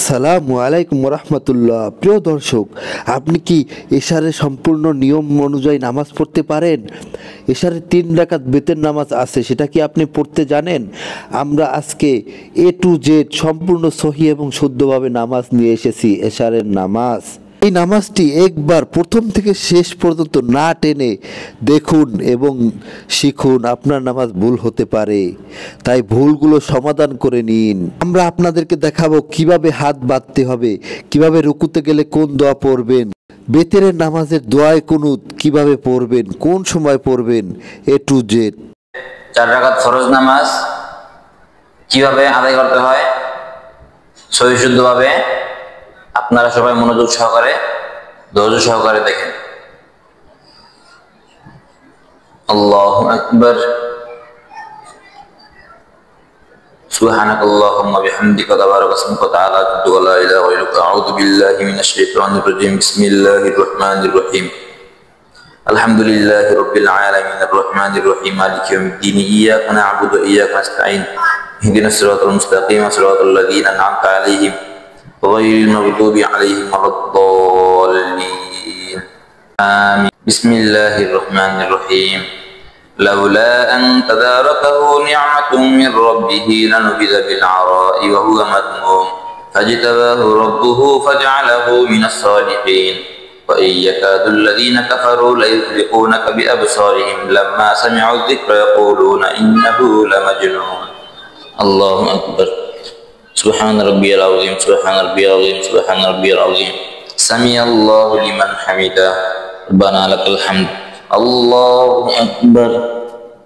আসসালামু আলাইকুম রহমতুল্লাহ। প্রিয় দর্শক, আপনি কি এশারের সম্পূর্ণ নিয়ম অনুযায়ী নামাজ পড়তে পারেন? এশারের 3 রাকাত বেতের নামাজ আছে, সেটা কি আপনি পড়তে জানেন? আমরা আজকে A to Z সম্পূর্ণ সহি এবং শুদ্ধভাবে নামাজ নিয়ে এসেছি। এশারের নামাজ, এই নামাজটি একবার প্রথম থেকে শেষ পর্যন্ত না টেনে দেখুন এবং শিখুন। আপনার নামাজ ভুল হতে পারে, তাই ভুলগুলো সমাধান করে নিন। আমরা আপনাদেরকে দেখাবো কিভাবে হাত বাঁধতে হবে, কিভাবে রুকুতে গেলে কোন দোয়া পড়বেন, বেতেরের নামাজের দোয়ায় কুনুত কিভাবে পড়বেন, কোন সময় পড়বেন, A to Z। 4 রাকাত ফরজ নামাজ কিভাবে আদায় করতে হয় সহি শুদ্ধভাবে, আপনারা সবাই মনোযোগ সহকারে ধৈর্য সহকারে দেখেন। আল্লাহু আকবার। সুবহানাকাল্লাহুম্মা বিহামদিকা তাবারাকা ইসমুকা তাআলা জাদ্দু ওয়া লা ইলাহা ইল্লাল্লাহ। আউযু বিল্লাহি মিনাশ শাইতানির রাজীম। বিসমিল্লাহির রহমানির রহিম। আলহামদুলিল্লাহি রাব্বিল আলামিন আর রহমানির রহিম মালিকি ইয়াউমিদ্দিন। ইয়্যাকা না'বুদু ওয়া ইয়্যাকা নাস্তাঈন। ইহদিনাস সিরাতাল মুস্তাকিম সিরাতাল লাযীনা আন'আমতা আলাইহিম غير المغضوب عليهم ولا الضالين آمين. بسم الله الرحمن الرحيم. لولا أن تداركه نعمة من ربه لنبذ بالعراء وهو مذموم فاجتباه ربه فجعله من الصالحين وإن يكاد الذين كفروا ليزلقونك بأبصارهم لما سمعوا الذكر يقولون إنه لمجنون. الله أكبر. سبحان ربي العظيم سبحان ربي العظيم سبحان ربي العظيم. سمع الله لمن حمده ربنا لك الحمد. الله أكبر.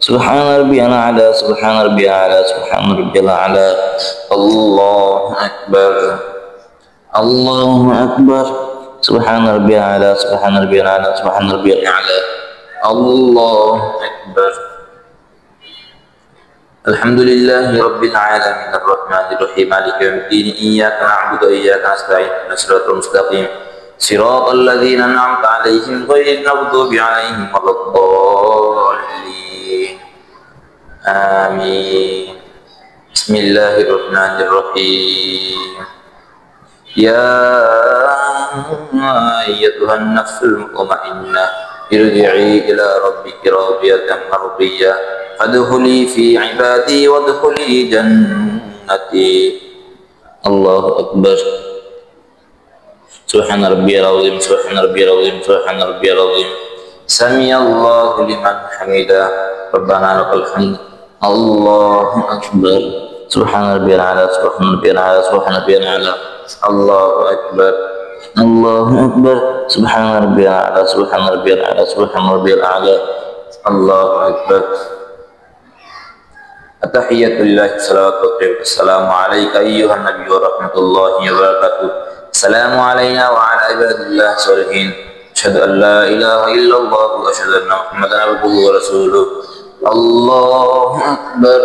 سبحان ربي الأعلى سبحان ربي الأعلى سبحان ربي الأعلى. الله أكبر. الله أكبر. سبحان ربي الأعلى سبحان ربي الأعلى سبحان ربي الأعلى. الله أكبر. الحمد لله رب العالمين الرحمن الرحيم مالك يوم الدين. إياك نعبد وإياك نستعين اهدنا الصراط المستقيم صراط الذين أنعمت عليهم غير المغضوب عليهم ولا الضالين آمين. بسم الله الرحمن الرحيم. يا أيتها النفس المطمئنة ارجعي إلى ربك راضية مرضية فادخلي في عبادي وادخلي جنتي. الله أكبر. سبحان ربي العظيم سبحان ربي العظيم سبحان ربي العظيم. سمع الله لمن حمده ربنا لك الحمد. الله أكبر. سبحان ربي الأعلى سبحان ربي الأعلى سبحان ربي الأعلى. الله أكبر. الله أكبر. سبحان ربي الأعلى سبحان ربي الأعلى سبحان ربي الأعلى. الله أكبر. التحية لله الصلاة والسلام. السلام عليك أيها النبي ورحمة الله وبركاته. السلام علينا وعلى عباد الله الصالحين. أشهد أن لا إله إلا الله وأشهد أن محمدا عبده ورسوله. الله أكبر.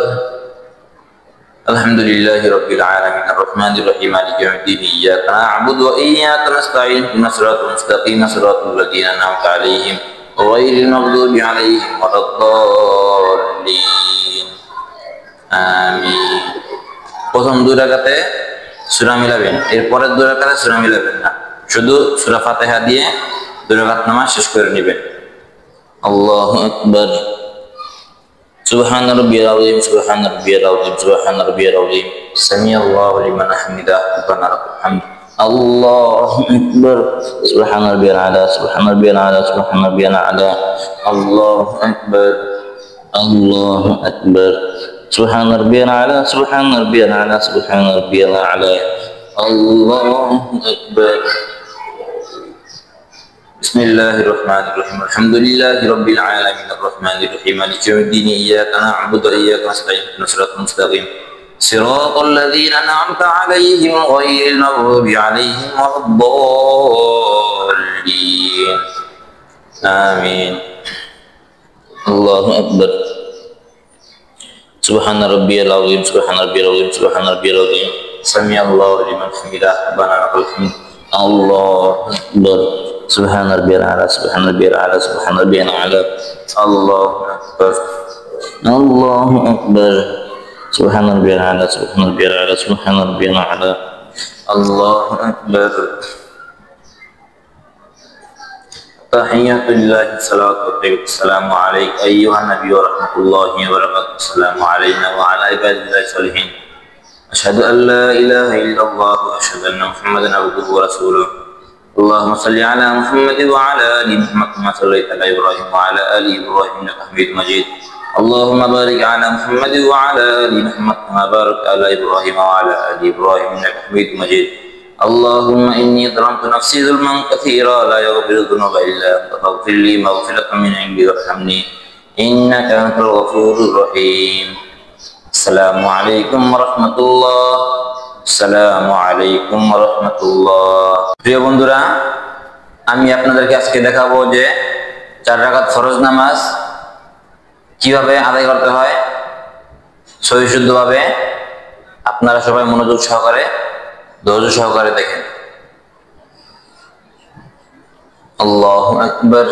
الحمد لله رب العالمين الرحمن الرحيم مالك يوم الدين. إياك نعبد وإياك نستعين اهدنا الصراط المستقيم صراط الذين أنعمت عليهم غير المغضوب عليهم ولا الضالين آمين. প্রথম 2 রাকাতে সূরা মিলাবেন, এরপরের 2 রাকাতে সূরা মিলাবেন না, শুধু সূরা ফাতিহা দিয়ে 2 রাকাত নামাজ শেষ করে নেবেন। আল্লাহু আকবার। سبحان ربي العظيم سبحان ربي العظيم سبحان ربي العظيم. سمع الله لمن حمده ربنا لك الحمد. الله أكبر. سبحان ربي الأعلى سبحان ربي الأعلى سبحان ربي الأعلى. الله أكبر. الله أكبر. سبحان ربي الأعلى سبحان ربي الأعلى سبحان ربي الأعلى. الله أكبر. بسم الله الرحمن الرحيم. الحمد لله رب العالمين الرحمن الرحيم مالك يوم الدين. إياك نعبد وإياك نستعين اهدنا الصراط المستقيم صراط الذين أنعمت عليهم غير المغضوب عليهم ولا الضالين آمين. الله أكبر. سبحان ربي العظيم سبحان ربي العظيم سبحان ربي العظيم. سمع الله لمن حمده ربنا لك الحمد. الله أكبر. سبحان ربي الأعلى سبحان ربي الأعلى سبحان ربي الأعلى. الله أكبر. الله أكبر. سبحان ربي الأعلى سبحان ربي الأعلى سبحان ربي الأعلى. الله أكبر. تحية لله الصلاة والسلام عليك أيها النبي ورحمة الله وبركاته. السلام علينا وعلى عباد الله الصالحين. أشهد أن لا إله إلا الله وأشهد أن محمدا عبده ورسوله. اللهم صل على محمد وعلى آل محمد كما صليت على إبراهيم وعلى آل إبراهيم إنك حميد مجيد. اللهم بارك على محمد وعلى آل محمد كما باركت على إبراهيم وعلى آل إبراهيم إنك حميد مجيد. اللهم إني ظلمت نفسي ظلما كثيرا لا يغفر الذنوب إلا أنت فاغفر لي مغفرة من عندك وارحمني إنك أنت الغفور الرحيم. السلام عليكم ورحمة الله. السلام عليكم ورحمة الله. প্রিয় বন্ধুরা, আমি আপনাদেরকে আজকে দেখাবো যে 4 রাকাত ফরজ নামাজ কিভাবে আদায় করতে হয় সহি শুদ্ধভাবে। আপনারা সবাই মনোযোগ সহকারে ধৈর্য সহকারে দেখেন। আল্লাহু আকবার।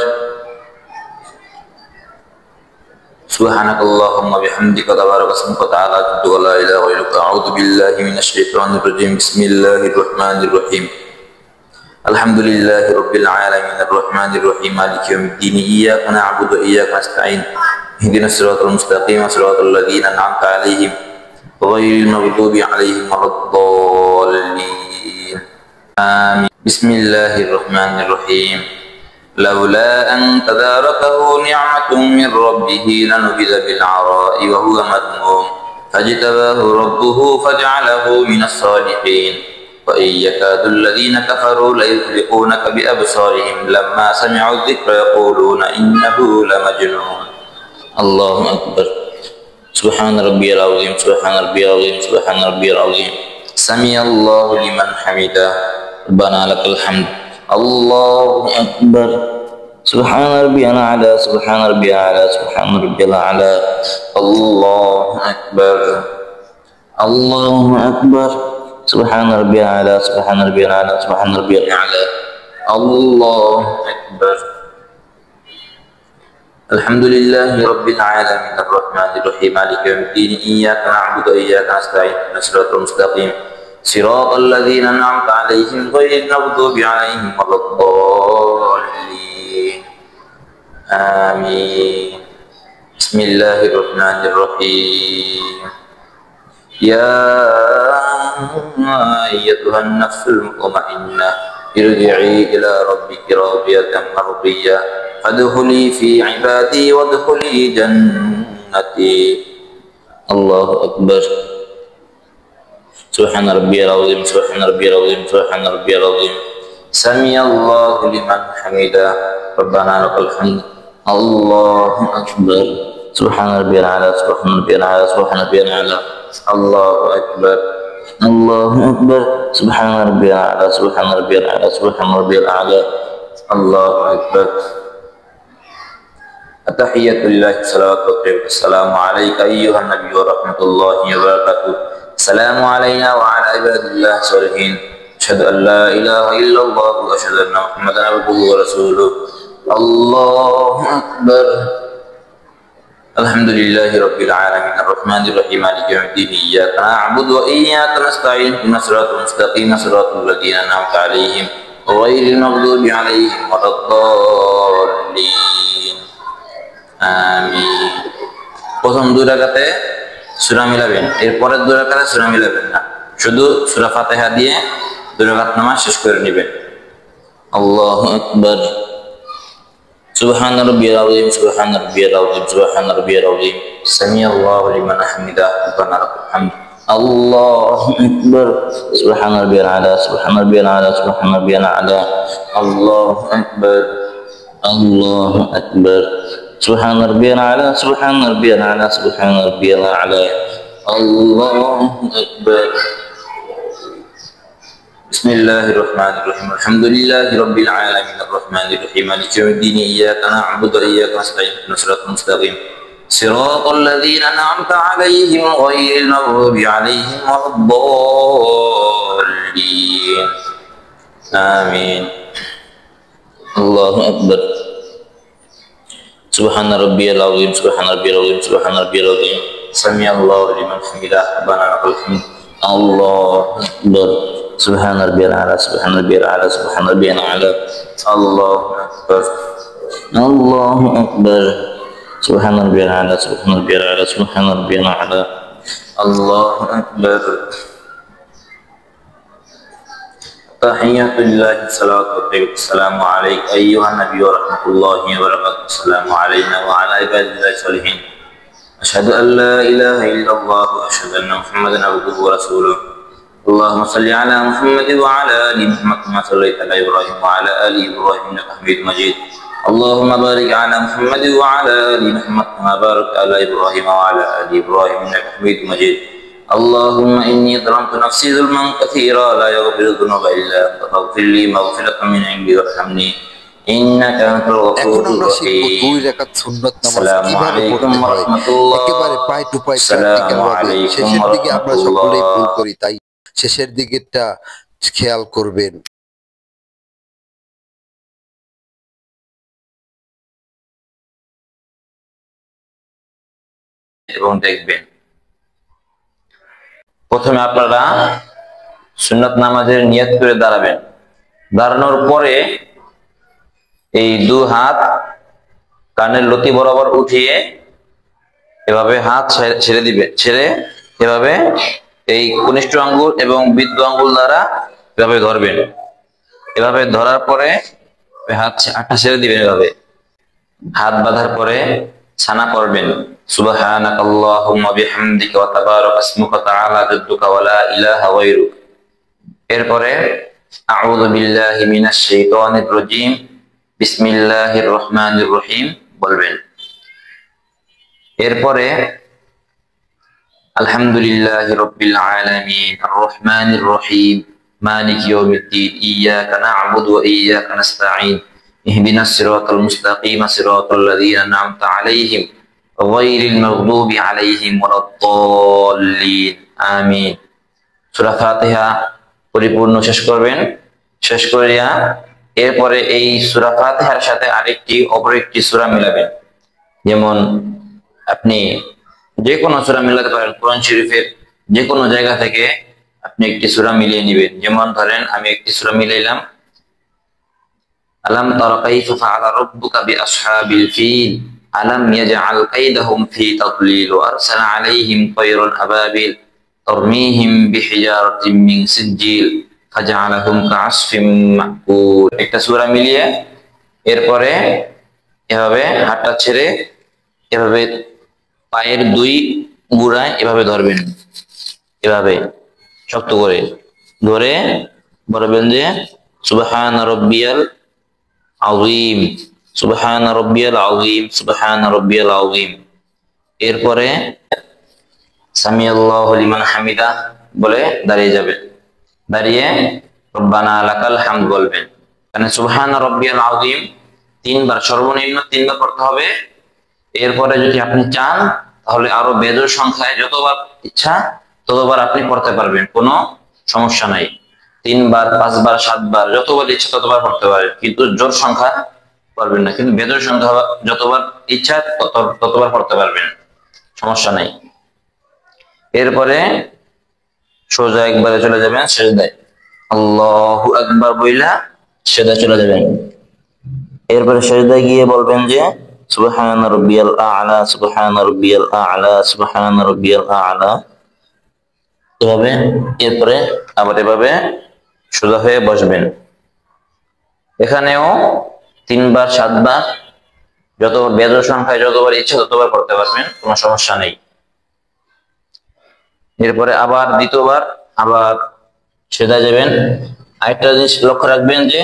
সুবহানাকাল্লাহুম্মা বিহামদিকা তাবারাকা ইসমুকা তাআলা জাদ্দুকা ওয়া লা ইলাহা ইল্লা আউযু বিল্লাহি মিনাশ শাইতানির রাজীম। বিসমিল্লাহির রহমানির রহিম। আলহামদুলিল্লাহি রাব্বিল আলামিন আর রহমানির রহিম মালিকি ইয়াউমিদ্দিন। ইয়্যাকা না'বুদু ওয়া ইয়্যাকা নাস্তাঈন। ইহদিনাস সিরাতাল মুস্তাকিম সিরাতাল লাযীনা আন'আমতা আলাইহিম গhayril maghdubi আলাইহিম ওয়ালাদ-দাল্লিন। آمين. بسم الله الرحمن الرحيم. لولا أن تداركه نعمة من ربه لنبذ بالعراء وهو مذموم فاجتباه ربه فجعله من الصالحين. وإن يكاد الذين كفروا ليزلقونك بأبصارهم لما سمعوا الذكر يقولون إنه لمجنون. الله أكبر. سبحان ربي العظيم. سبحان ربي العظيم. سبحان ربي العظيم. سمع الله لمن حمده. ربنا لك الحمد. الله أكبر. سبحان ربي الأعلى. سبحان ربي الأعلى. سبحان ربي الأعلى. الله أكبر. الله أكبر. سبحان ربي الأعلى. سبحان ربي الأعلى. سبحان ربي الأعلى. الله أكبر. الحمد لله رب العالمين الرحمن الرحيم مالك يوم الدين. إياك نعبد وإياك نستعين اهدنا الصراط المستقيم صراط الذين أنعمت عليهم غير المغضوب عليهم ولا الضالين. آمين. بسم الله الرحمن الرحيم. يا أيتها النفس المطمئنة ارجعي إلى ربك راضية مرضية فادخلي في عبادي وادخلي جنتي. الله أكبر. سبحان ربي العظيم. سبحان ربي العظيم. سبحان ربي العظيم. سمع الله لمن حمده. ربنا لك الحمد. الله أكبر. سبحان ربي الأعلى. سبحان ربي الأعلى. سبحان ربي الأعلى. الله أكبر. الله أكبر. سبحان ربي الأعلى. سبحان ربي الأعلى. سبحان ربي الأعلى. الله أكبر. التحية لله الصلاة والسلام عليك أيها النبي ورحمة الله وبركاته. السلام علينا وعلى عباد الله الصالحين. أشهد أن لا إله إلا الله وأشهد أن محمدا عبده ورسوله. الله أكبر. الحمد لله رب العالمين الرحمن الرحيم مالك يوم الدين. إياك نعبد وإياك نستعين اهدنا الصراط المستقيم صراط الذين أنعمت عليهم غير المغضوب عليهم ولا الضالين. آمين. প্রথম 2 রাকাতে সূরা মিলাবেন, এরপরের 2 রাকাতে সূরা মিলাবেন না, শুধু সূরা ফাতিহা দিয়ে 2 রাকাত নামাজ শেষ করে নেবেন। আল্লাহু আকবার। سبحان ربي العظيم. سبحان ربي العظيم. سبحان ربي العظيم. سمع الله لمن حمده. ربنا لك الحمد. الله أكبر. سبحان ربي الأعلى. سبحان ربي الأعلى. سبحان ربي الأعلى. الله أكبر. الله أكبر. سبحان ربي الأعلى. سبحان ربي الأعلى. سبحان ربي الأعلى. الله أكبر. بسم الله الرحمن الرحيم. الحمد لله رب العالمين الرحمن الرحيم مالك يوم الدين. إياك نعبد وإياك نستعين اهدنا الصراط المستقيم صراط الذين أنعمت عليهم غير المغضوب عليهم ولا الضالين. آمين. الله أكبر. سبحان ربي العظيم. سبحان ربي العظيم. سبحان ربي العظيم. سمع الله لمن حمده. ربنا لك الحمد. الله أكبر. سبحان ربي الأعلى سبحان ربي الأعلى سبحان ربي الأعلى الله أكبر الله أكبر سبحان ربي الأعلى سبحان ربي الأعلى سبحان ربي الأعلى الله أكبر تحية لله الصلاة والطيب السلام عليك أيها النبي ورحمة الله وبركاته السلام علينا وعلى عباد الله الصالحين أشهد أن لا إله إلا الله وأشهد أن محمدا عبده ورسوله اللهم صل على محمد وعلى آل محمد كما صليت على إبراهيم وعلى آل إبراهيم إنك حميد مجيد اللهم بارك على محمد وعلى آل محمد كما باركت على إبراهيم وعلى آل إبراهيم إنك حميد مجيد اللهم إني ظلمت نفسي ظلما كثيرا لا يغفر الذنوب إلا أنت فاغفر لي مغفرة من عندك وارحمني إنك أنت الغفور এখন আমরা শিখব الرحيم 2 রাকাত সুন্নাত নামাজ السلام কিভাবে عليكم পড়তে হয় ورحمة الله একেবারে পাই টু পাই السلام প্র্যাকটিক্যাল ভাবে عليكم শেষের দিকে ورحمة আমরা সকলেই ভুল الله করি তাই শেষের দিকেরটা খেয়াল করবেন এবং দেখবেন প্রথমে আপনারা সুন্নাত নামাজের নিয়ত করে দাঁড়াবেন দাঁড়ানোর পরে এই 2 হাত কানের লতি বরাবর উঠিয়ে এভাবে হাত ছেড়ে দিবেন ছেড়ে এভাবে এই কনিষ্ঠ আঙ্গুল এবং বৃদ্ধ আঙ্গুল দ্বারা এভাবে ধরবেন এভাবে ধরার পরে হাতটা ছেড়ে দিবেন এভাবে হাত বাঁধার পরে ছানা করবেন সুবহানাকাল্লাহুম্মা বিহামদিকা ওয়া তাবারাকা ইসমুকা তাআলা জাদ্দুকা ওয়া লা ইলাহা গায়রুক এরপরে আউযু বিল্লাহি মিনাশ শাইতানির রাজীম বিসমিল্লাহির রহমানির রহিম বলবেন এরপরে আলহামদুলিল্লাহি রাব্বিল আলামিন আর রহমানির রহিম মালিকি ইয়াউমিদ্দিন ইয়্যাকা না'বুদু ওয়া ইয়্যাকা নাস্তাঈন ইহদিনাস সিরাতাল মুস্তাকিম সিরাতাল লাযীনা আন'আমতা আলাইহিম গায়রিল মাগদুবি আলাইহিম ওয়ালাদ-দাল্লিন আমিন সূরা ফাতিহা পরিপূর্ণ শেষ করবেন শেষ করিয়া এরপরে এই সূরা ফাতিহার সাথে অপর একটি সূরা মিলাবেন যেমন আপনি যে কোনো সূরা মিলাতে পারেন কোরআন শরীফের যে কোনো জায়গা থেকে আপনি একটি সূরা মিলিয়ে নেবেন যেমন ধরেন আমি একটি সূরা মিলাইলাম আলাম তারা কাইফা ফাআলা রাব্বুকা বিআসহাবিল ফিল আলাম ইয়াজআল কাইদাহুম ফি তাদলিল ওয়া আরসালা আলাইহিম তায়রান আবাবিল তরমিহিম বিহিজারাতিন মিন সিজিল ফাজআলাহুম কাআসফিম মাকুল একটা সূরা মিলিয়ে এরপরে এভাবে হাতটা ছেড়ে এভাবে পায়ের 2 গুড়ায় এভাবে ধরবেন এভাবে শক্ত করে ধরে বলবেন যে সুবহান রাব্বিয়াল আযীম সুবহান রাব্বিয়াল আযীম সুবহান রাব্বিয়াল আযীম এরপরে সামিআল্লাহু লিমান হামিদা বলে দাঁড়িয়ে যাবেন দাঁড়িয়ে রব্বানা লাকাল হামদ বলবেন মানে সুবহান রাব্বিয়াল আযীম 3 বার সর্বনিম্ন 3 বার পড়তে হবে এরপরে যদি আপনি চান তাহলে আরো বেজোড় সংখ্যায় যতবার ইচ্ছা ততবার আপনি পড়তে পারবেন কোনো সমস্যা নাই 3 বার 5 বার 7 বার যতবার ইচ্ছা ততবার পড়তে পারেন কিন্তু জোড় সংখ্যা পারবেন না কিন্তু বেজোড় সংখ্যা যতবার ইচ্ছা ততবার পড়তে পারবেন সমস্যা নাই এরপরে সোজা একবারে চলে যাবেন সিজদায় আল্লাহু আকবার বইলা সিজদায় চলে যাবেন এরপরে সিজদায় গিয়ে বলবেন যে সুবহান রাব্বিয়াল আ'লা সুবহান রাব্বিয়াল আ'লা সুবহান রাব্বিয়াল আ'লা এভাবে এরপরে আবার এভাবে সোজা হয়ে বসবেন এখানেও 3 বার 7 বার যত বেজোড় সংখ্যায় যতবার ইচ্ছা ততবার করতে পারবেন কোনো সমস্যা নেই এরপরে আবার দ্বিতীয়বার আবার সিজদায় যাবেন আরেকটা জিনিস লক্ষ্য রাখবেন যে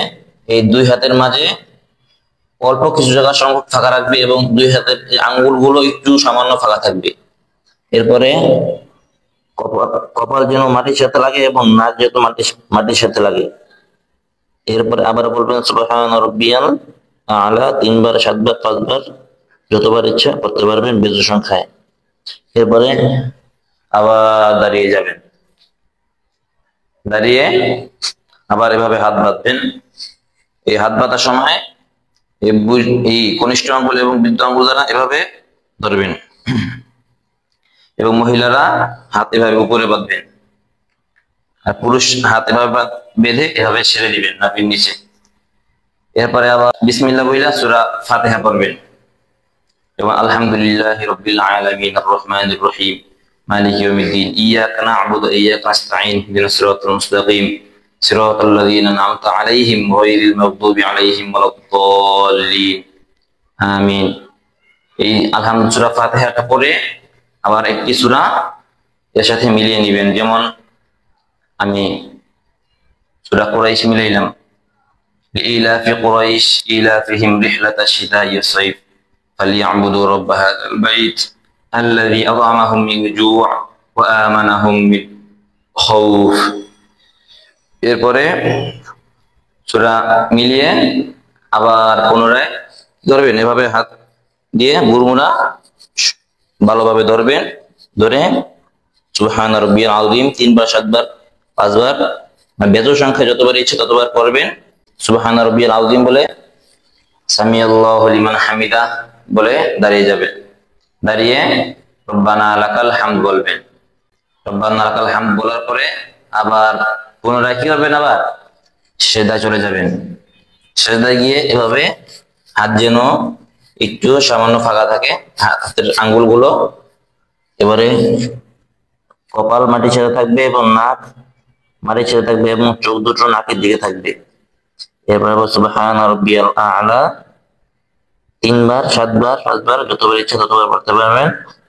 এই 2 হাতের মাঝে অল্প কিছু জায়গা সংখ্যক ফাঁকা রাখবে এবং 2 হাতের আঙ্গুলগুলো একটু সামান্য ফাঁকা থাকবে এরপরে কপাল যেন মাটির সাথে লাগে এবং নাক যেন মাটির সাথে লাগে এরপরে আবার বলবেন সুবহান রাব্বিয়াল আ'লা 3 বার 7 বার 5 বার যতবার ইচ্ছা করতে পারবেন বেজোড় সংখ্যায় এরপরে আবার দাঁড়িয়ে যাবেন দাঁড়িয়ে আবার এভাবে হাত বাঁধবেন এই হাত বাঁধার সময় এই কনিষ্ঠ আঙ্গুল এবং বৃদ্ধ আঙ্গুল দ্বারা এভাবে ধরবেন এবং মহিলারা হাত এভাবে উপরে বাঁধবেন আর পুরুষ হাত এভাবে বেঁধে এভাবে ছেড়ে দিবেন নাভির নিচে। এরপরে আবার বিসমিল্লাহ বইলা সূরা ফাতিহা পড়বেন এবং আলহামদুলিল্লাহি রাব্বিল আলামিন আর রহমানির রহিম মালিকি ইয়াউমিদ্দিন ইয়াকা না'বুদু ওয়া ইয়াকা নাস্তাঈন ইহদিনাস সিরাতাল মুস্তাকিম সিরাতাল লাযীনা আন'আমতা আলাইহিম গায়রিল মাগদুবি আলাইহিম ওয়ালাদ-দাল্লিন আমিন। এই আলহামদুলিল্লাহ সূরা ফাতিহাটা পড়ে আবার একটি সূরা এর সাথে মিলিয়ে নেবেন। যেমন আমি সূরা কুরাইশ মিলাইলাম, ইলাফি কুরাইশ ইলাফিহিম রিহলাতাশ শিতা'i ওয়াস-সাইফ ফালইয়াবুদু রাব্ব হাযাল বাইত আল্লাযী আত'আমাহুম মিন জু' ওয়া আমানাহুম মিন খাউফ। এরপরে সূরা মিলিয়ে আবার পুনরায় ধরবেন, এভাবে হাত দিয়ে বুরমুনা ভালোভাবে ধরবেন, ধরে সুবহান রাব্বিয়াল আযীম 3 বার 7 বার 5 বার বেজোড় সংখ্যা যতবার ইচ্ছে ততবার পড়বেন। সুবহান রাব্বিয়াল আযীম বলে সামিআল্লাহু লিমান হামিদা বলে দাঁড়িয়ে যাবেন, দাঁড়িয়ে রব্বানা লাকাল হামদ বলবেন। রব্বানা লাকাল হামদ বলার পরে আবার পুনরায় কি করবেন, আবার সিজদায় চলে যাবেন। সিজদায় গিয়ে এভাবে হাত যেন একটু সামান্য ফাঁকা থাকে, হাতের আঙ্গুলগুলো এবারে কপাল মাটি ছেড়ে থাকবে এবং নাক মাটি ছেড়ে থাকবে এবং চোখ দুটো নাকের দিকে থাকবে। এরপরে সুবহান রাব্বিয়াল আ'লা 3 বার 7 বার 5 বার যতবার ইচ্ছা ততবার পড়তে পারবেন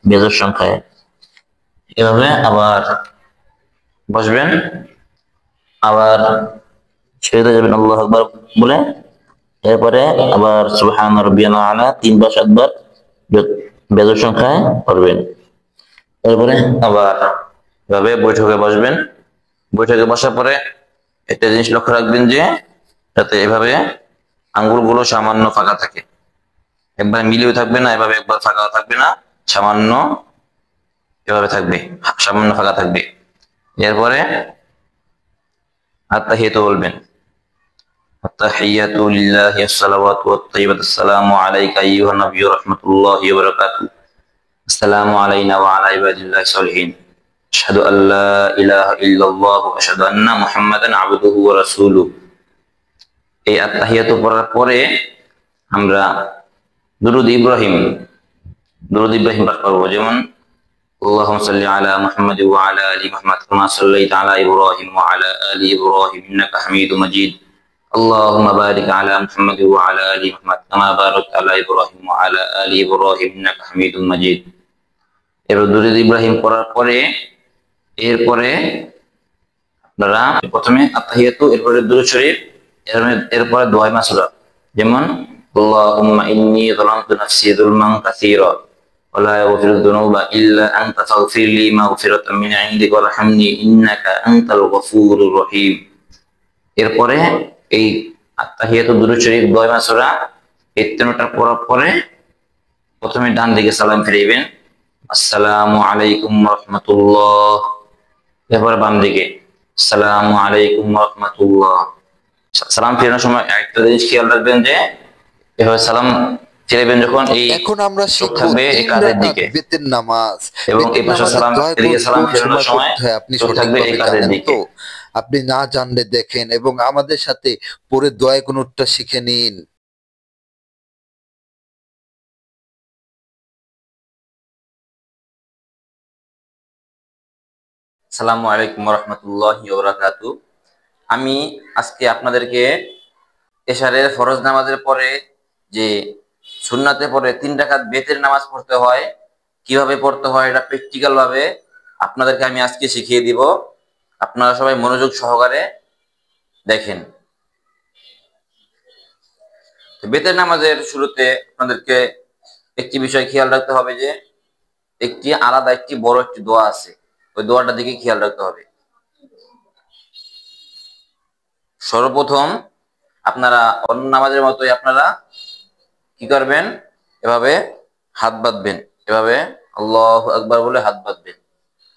বেজোড় সংখ্যায়। এভাবে আবার বসবেন, আবার ছেড়ে যাবেন আল্লাহু আকবার বলে। এরপরে আবার সুবহান রাব্বিয়াল আ'লা 3 বার 7 বার বেজোড় সংখ্যায় পড়বেন। এরপরে আবার এভাবে বৈঠকে বসবেন। বৈঠকে বসার পরে একটা জিনিস লক্ষ্য রাখবেন যে যাতে এভাবে আঙ্গুলগুলো সামান্য ফাঁকা থাকে, একবার মিলিয়েও থাকবে না, এভাবে একবার ফাঁকাও থাকবে না, সামান্য এভাবে থাকবে, সামান্য ফাঁকা থাকবে। এরপরে আত্তাহিয়াতু বলবেন, আত্তাহিয়াতু লিল্লাহি ওয়াস-সালাওয়াতু ওয়াত-তাইয়্যিবাতু আসসালামু আলাইকা আইয়ুহান নাবিয়্যু ওয়া রাহমাতুল্লাহি ওয়া বারাকাতুহু আসসালামু আলাইনা ওয়া আলা ইবাদিল্লাহিস সালিহিন আশহাদু আল্লা ইলাহা ইল্লাল্লাহু ওয়া আশহাদু আন্না মুহাম্মাদান আবদুহু ওয়া রাসূলুহু। এই আত্তাহিয়াতু পড়ার পরে আমরা দুরূদ ইব্রাহিম পাঠ করব। যেমন আল্লাহুম্মা সাল্লি আলা মুহাম্মাদ ওয়া আলা আলি মুহাম্মাদ কামা সাল্লাইতা আলা ইব্রাহিম ওয়া আলা আলি ইব্রাহিম ইন্নাকা হামিদুম মাজিদ। আল্লাহুম্মা বারিক আলা মুহাম্মাদ ওয়া আলা আলি মুহাম্মাদ কামা বারাকতা আলা ইব্রাহিম ওয়া আলা আলি ইব্রাহিম ইন্নাকা হামিদুম মাজিদ। এরপর দুরূদ ইব্রাহিম পড়ার পরে এরপরে আপনারা প্রথমে আত্তাহিয়াতু, এরপরে দুরূদ শরীফ, এরপরে দোয়া মাসুরা। যেমন আল্লাহুম্মা ইন্নী যালামতু নাফসি যুলমান কাসীরা ওয়া লা ইয়াগফিরুয যুনুবা ইল্লা আনতা ফাগফিরলি মাগফিরাতাম মিন ইনদিকা ওয়ারহামনি ইন্নাকা আনতাল গফুরুর রহিম। এরপরে এই আত্তাহিয়াতু, দুরূদ শরীফ, দোয়া মাসুরা এই তিনটা পড়ার পরে প্রথমে ডান দিকে সালাম ফিরাইবেন, আসসালামু আলাইকুম ওয়া রাহমাতুল্লাহ। এরপরে বাম দিকে আসসালামু আলাইকুম ওয়া রাহমাতুল্লাহ। সালাম ফেরানোর সময় একটা জিনিস খেয়াল রাখবেন যে এভাবে সালাম ফিরাবেন যখন এই এখন আমরা শিখব থাকবে এই কাঁধের দিকে বেতের নামাজ এবং এই পাশে সালাম এদিকে সালাম ফেরানোর সময় আপনি থাকবে এই কাঁধের দিকে। আপনি না জানলে দেখেন এবং আমাদের সাথে পরে দোয়া কুনুতটা শিখে নিন। আসসালামু আলাইকুম ওয়া রাহমাতুল্লাহি ওয়া বারাকাতুহু। আমি আজকে আপনাদেরকে এশারের ফরজ নামাজের পরে যে সুন্নাতে পরে 3 রাকাত বেতের নামাজ পড়তে হয়, কিভাবে পড়তে হয় এটা প্র্যাকটিক্যাল ভাবে আপনাদেরকে আমি আজকে শিখিয়ে দিব। আপনারা সবাই মনোযোগ সহকারে দেখেন। বেতের নামাজের শুরুতে আপনাদেরকে একটি বিষয় খেয়াল রাখতে হবে যে একটি আলাদা একটি বড় একটি দোয়া আছে, ওই দোয়াটার দিকে খেয়াল রাখতে হবে। সর্বপ্রথম আপনারা অন্য নামাজের মতোই আপনারা কি করবেন, এভাবে হাত বাঁধবেন, এভাবে আল্লাহু আকবার বলে হাত বাঁধবেন।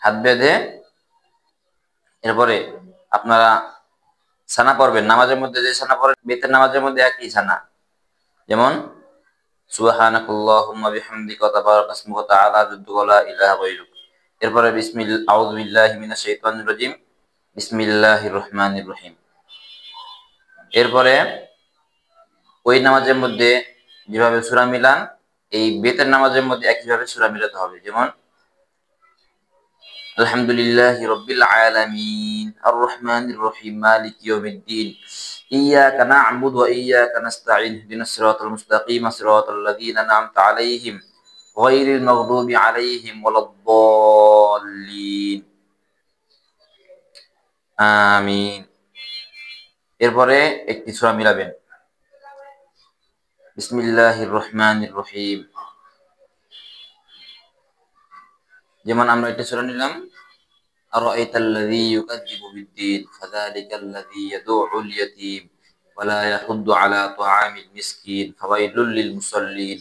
হাত বেঁধে এরপরে আপনারা সানা পড়বেন। নামাজের মধ্যে যে সানা পড়েন বেতের নামাজের মধ্যে একই সানা। যেমন সুবহানাকাল্লাহুম্মা বিহামদিকা ওয়া তাবারাকা ইসমুকা ওয়া তাআলা জাদ্দুকা লা ইলাহা গায়রুক। এরপরে আউযু বিল্লাহি মিনাশ শাইতানির রাজীম বিসমিল্লাহির রহমানির রহিম। এরপরে ওই নামাজের মধ্যে যেভাবে সূরা মিলান, এই বেতের নামাজের মধ্যে একইভাবে সূরা মিলাতে হবে। যেমন আলহামদুলিল্লাহি রাব্বিল আলামিন আর রহমানির রহিম মালিকি ইয়াউমিদ্দিন ইয়্যাকা না'বুদু ওয়া ইয়্যাকা নাস্তাঈন ইহদিনাস সিরাতাল মুস্তাকিম সিরাতাল লাযীনা আন'আমতা আলাইহিম গায়রিল মাগদুবি আলাইহিম ওয়ালাদ-দাল্লিন। আমিন। এরপরে একটি সূরা মিলাবেন। বিসমিল্লাহির রহমানির রহিম। যেমন আমরা একটা সূরা নিলাম, আরাআইতাল্লাযী ইউকাযযিবু বিদ্দীন ফাযালিকাল্লাযী ইয়াদু'উল ইয়াতীম ওয়া লা ইয়াহুদ্দু আলা তুআমিল মিসকিন ফাওয়াইলুল লিল মুসাল্লিন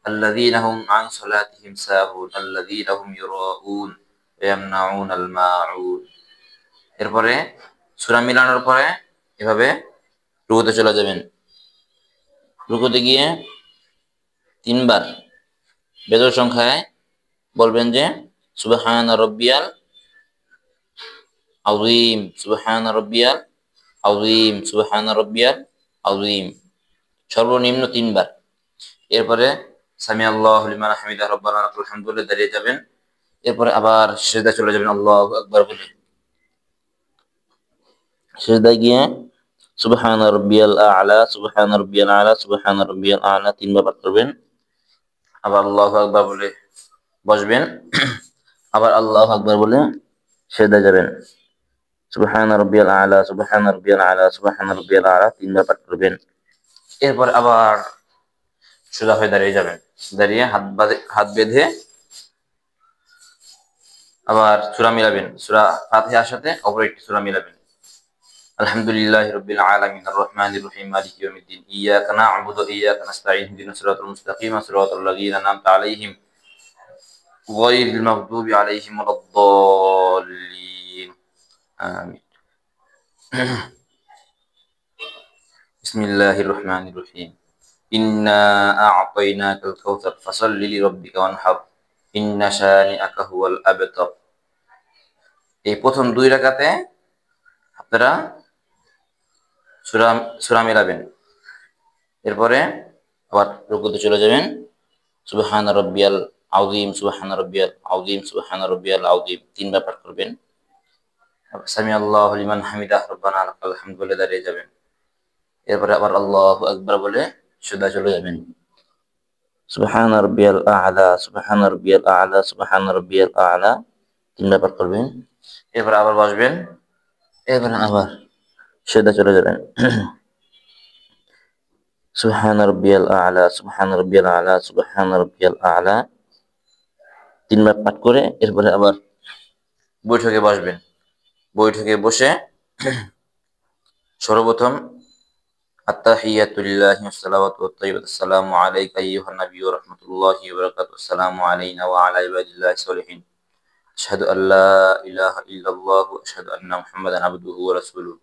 আল্লাযীনা হুম আন সালাতিহিম সাহুন আল্লাযীনা হুম ইউরাউন ওয়া ইয়ামনাউনাল মাউন। এরপরে সূরা মিলানোর পরে এভাবে রুকুতে চলে যাবেন। রুকুতে গিয়ে তিনবার বেজোড় সংখ্যায় বলবেন যে সুবহানা রাব্বিয়াল আযীম, সুবহানা রাব্বিয়াল আযীম, সুবহানা রাব্বিয়াল আযীম, সর্বনিম্ন তিনবার। এরপরে সামি আল্লাহু লিমান হামিদাহ রব্বানা লাকাল হামদু বলে দাঁড়িয়ে যাবেন। এরপরে আবার সিজদায় চলে যাবেন আল্লাহু আকবার বলে। সিজদায় গিয়ে সুবহানা রাব্বিয়াল আ'লা, সুবহানা রাব্বিয়াল আ'লা, সুবহানা রাব্বিয়াল আ'লা তিনবার পাঠ করবেন। আবার আল্লাহু আকবার বলে বসবেন। আবার আল্লাহু আকবার বলে সিজদায় যাবেন। সুবহানা রাব্বিয়াল আ'লা, সুবহানা রাব্বিয়াল আ'লা, সুবহানা রাব্বিয়াল আ'লা তিনবার পাঠ করবেন। এরপর আবার সোজা হয়ে দাঁড়িয়ে যাবেন। দাঁড়িয়ে হাত বেঁধে আবার সূরা মিলাবেন। সূরা ফাতিহার সাথে অপর একটি সূরা মিলাবেন। আলহামদুলিল্লাহি রাব্বিল আলামিন আর রহমানির রহিম মালিকি ইয়াউমিদ্দিন ইয়্যাকা না'বুদু ওয়া ইয়্যাকা নাস্তাঈন ইহদিনাস সিরাতাল মুস্তাকিম সিরাতাল লাযীনা আন'আমতা আলাইহিম গায়রিল মাগদুবি আলাইহিম ওয়ালাদ-দাল্লিন। আমিন। বিসমিল্লাহির রহমানির রহিম। ইন্না আ'তাইনাকাল কাউসার ফাসাল্লি লিরাব্বিকা ওয়ানহার ইন্না শানিআকা হুয়াল আবতার। এই প্রথম দুই রাকাতে আপনারা সূরা মিলাবেন। এরপরে আবার রুকুতে চলে যাবেন। সুবহানা রাব্বিয়াল আযীম, সুবহানা রাব্বিয়াল আযীম, সুবহানা রাব্বিয়াল আযীম তিনবার পাঠ করবেন। সামি আল্লাহু লিমান হামিদাহ রব্বানা লাকাল হামদু বলে দাঁড়িয়ে যাবেন। এরপরে আবার আল্লাহু আকবার বলে সিজদায় চলে যাবেন। সুবহানা রাব্বিয়াল আ'লা, সুবহানা রাব্বিয়াল আ'লা, সুবহানা রাব্বিয়াল আ'লা তিনবার পাঠ করবেন। এরপর আবার বসবেন। এরপর আবার সিজদায় চলে যাবেন। সুবহানা রাব্বিয়াল আ'লা, সুবহানা রাব্বিয়াল আ'লা, সুবহানা রাব্বিয়াল আ'লা তিনবার পাঠ করে এরপরে আবার বৈঠকে বসবেন। বৈঠকে বসে সর্বপ্রথম আত্তাহিয়াতু লিল্লাহি ওয়াসসালাওয়াতু ওয়াত-তাইয়্যিবাতু আসসালামু আলাইকা আইয়ুহান নাবিয়্যু ওয়া রাহমাতুল্লাহি ওয়া বারাকাতুহু আসসালামু আলাইনা ওয়া আলা ইবাদিল্লাহিস সলিহিন আশহাদু আল্লা ইলাহা ইল্লাল্লাহু ওয়া আশহাদু আন্না মুহাম্মাদান আবদুহু ওয়া রাসূলুহু।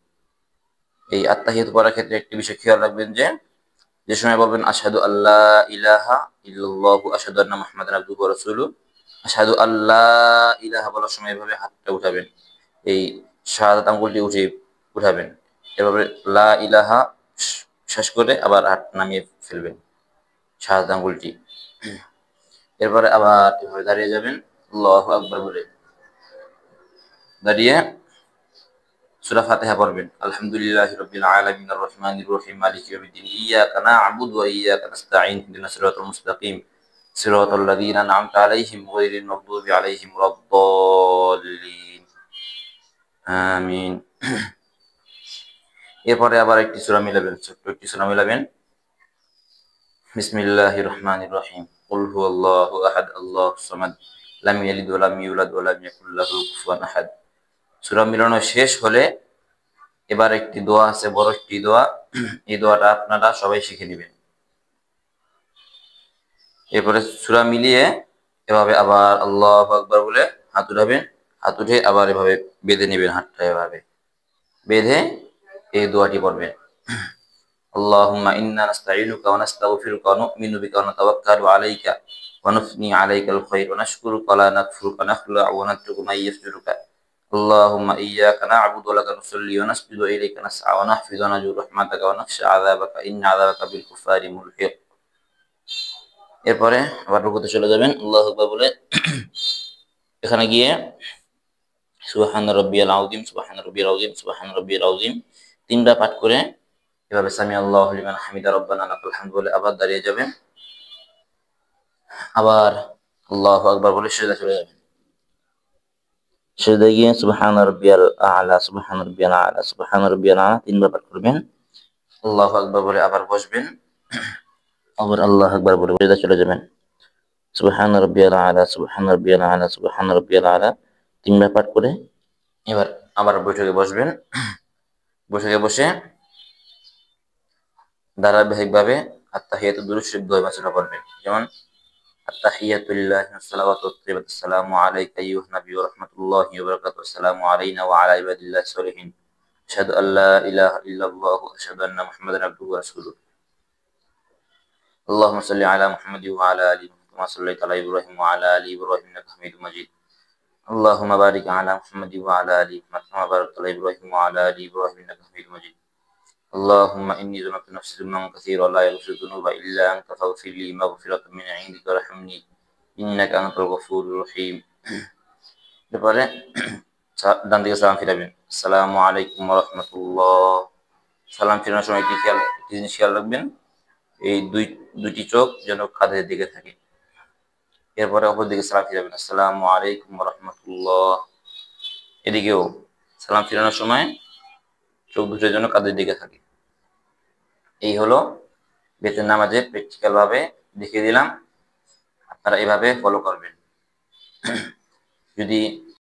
এই আত্তাহিয়াত পড়ার ক্ষেত্রে একটি বিষয় খেয়াল রাখবেন যে সময় বলবেন আশহাদু আল্লা ইলাহা ইল্লাল্লাহু আশহাদু আন্না মুহাম্মাদান আবদুহু ওয়া রাসূলুহু, আশহাদু আল্লা ইলাহা বলার সময় এভাবে হাতটা উঠাবেন। এই শাহাদাত আঙ্গুলটি উঠাবেন। এভাবে লা ইলাহা শেষ করে আবার হাত নামিয়ে ফেলবেন শাহাদাত আঙ্গুলটি। এরপরে আবার এভাবে দাঁড়িয়ে যাবেন আল্লাহু আকবার বলে। দাঁড়িয়ে সূরা ফাতিহা পড়বেন। আলহামদুলিল্লাহি রাব্বিল আলামিন আর রহমানির রহিম মালিকি ইয়াউমিদ্দিন ইয়্যাকা না'বুদু ওয়া ইয়্যাকা নাস্তাঈন ইহদিনাস সিরাতাল মুস্তাকিম সিরাতাল লাযীনা আন'আমতা আলাইহিম গায়রিল মাগদুবি আলাইহিম ওয়ালাদ-দাল্লিন। আমিন। এরপরে আবার একটি সূরা মিলাবেন, ছোট্ট একটি সূরা মিলাবেন। বিসমিল্লাহির রহমানির রহিম। কুল হুয়াল্লাহু আহাদ আল্লাহুস সামাদ লাম ইয়ালিদ ওয়া লাম ইউলাদ ওয়া লাম ইয়াকুল লাহু কুফুয়ান আহাদ। সূরা মিলানো শেষ হলে এবার একটি দোয়া আছে, বড় একটি দোয়া। এই দোয়াটা আপনারা সবাই শিখে নেবেন। এরপরে সূরা মিলিয়ে এভাবে আবার আল্লাহু আকবার বলে হাত উঠাবেন। হাত উঠে আবার এভাবে বেঁধে নেবেন, হাতটা এভাবে বেঁধে এই দোয়াটি পড়বেন। আল্লাহুম্মা ইন্না নাস্তাঈনুকা ওয়া নাস্তাগফিরুকা ওয়া নু'মিনু বিকা ওয়া নাতাওয়াক্কালু আলাইকা ওয়া নুসনি আলাইকাল খায়র ওয়া নাশকুরুকা ওয়া লা নাকফুরুকা ওয়া নাখলা'ু ওয়া নাতরুকু মান ইয়াফজুরুকা اللهم إياك نعبد ولك نصلي ونسجد إليك نسعى ونحفظ ونرجو رحمتك ونخشى عذابك إن عذابك بالكفار ملحق। এরপরে আবার রুকুতে চলে যাবেন, আল্লাহু আকবার বলে এখানে গিয়ে সুবহান রাব্বিয়াল আযীম সুবহান রাব্বিয়াল আযীম সুবহান রাব্বিয়াল আযীম তিনবার পাঠ করে এভাবে সামি আল্লাহু লিমান হামিদা রব্বানা লাকাল হামদ বলে আবার দাঁড়িয়ে যাবেন। আবার আল্লাহু আকবার বলে সিজদা চলে যাবেন। সিজদায় গিয়ে সুবহান রাব্বিয়াল আ'লা সুবহান রাব্বিয়াল আ'লা সুবহান রাব্বিয়াল আ'লা তিনবার পাঠ করবেন। আল্লাহু আকবার বলে আবার বসবেন, আবার আল্লাহু আকবার বলে সিজদা চলে যাবেন। সুবহান রাব্বিয়াল আ'লা সুবহান রাব্বিয়াল আ'লা সুবহান রাব্বিয়াল আ'লা তিনবার পাঠ করে এবার আবার বৈঠকে বসবেন। বৈঠকে বসে ধারাবাহিকভাবে আত্তাহিয়াতু দুরূদ শরীফ দোয়া বাচনা করবেন। যেমন আত্তাহিয়াতু লিল্লাহি ওয়াসসালাওয়াতু ওয়াত-তাইয়্যিবাতু আসসালামু আলাইকা আইয়ুহান নাবিয়্যু ওয়া রাহমাতুল্লাহি ওয়া বারাকাতুহু আসসালামু আলাইনা ওয়া আলা ইবাদিল্লাহিস সলিহিন আশহাদু আল্লা ইলাহা ইল্লাল্লাহু ওয়া আশহাদু আন্না মুহাম্মাদান আবদুহু ওয়া রাসূলুহু। আল্লাহুম্মা সাল্লি আলা মুহাম্মাদিন ওয়া আলা আলি মুহাম্মাদ কামা সাল্লাইতা আলা ইব্রাহিম ওয়া আলা আলি ইব্রাহিম ইন্নাকা হামিদুম মাজিদ। আল্লাহুম্মা বারিক আলা মুহাম্মাদিন ওয়া আলা আলি মুহাম্মাদ কামা বারাকতা আলা ইব্রাহিম ওয়া আলা আলি ইব্রাহিম ইন্নাকা হামিদুম মাজিদ। اللهم إني ظلمت نفسي ظلما كثيرا ولا يغفر الذنوب إلا أنت فاغفر لي مغفرة من عندك وارحمني إنك أنت الغفور الرحيم। এরপরে ডান দিকে সালাম ফিরাবেন, আসসালামু আলাইকুম ওয়া রাহমাতুল্লাহ। সালাম ফিরানোর সময় একটি জিনিস খেয়াল রাখবেন, এই দুইটি চোখ যেন কাঁধের দিকে থাকে। এরপরে অপর দিকে সালাম ফিরাবেন, আসসালামু আলাইকুম ওয়া রাহমাতুল্লাহ। এদিকেও সালাম ফিরানোর সময় চোখ দুটোর জন্য কাঁধের দিকে থাকে। এই হলো বেতের নামাজে প্র্যাকটিক্যাল ভাবে দেখিয়ে দিলাম, আপনারা এভাবে ফলো করবেন। যদি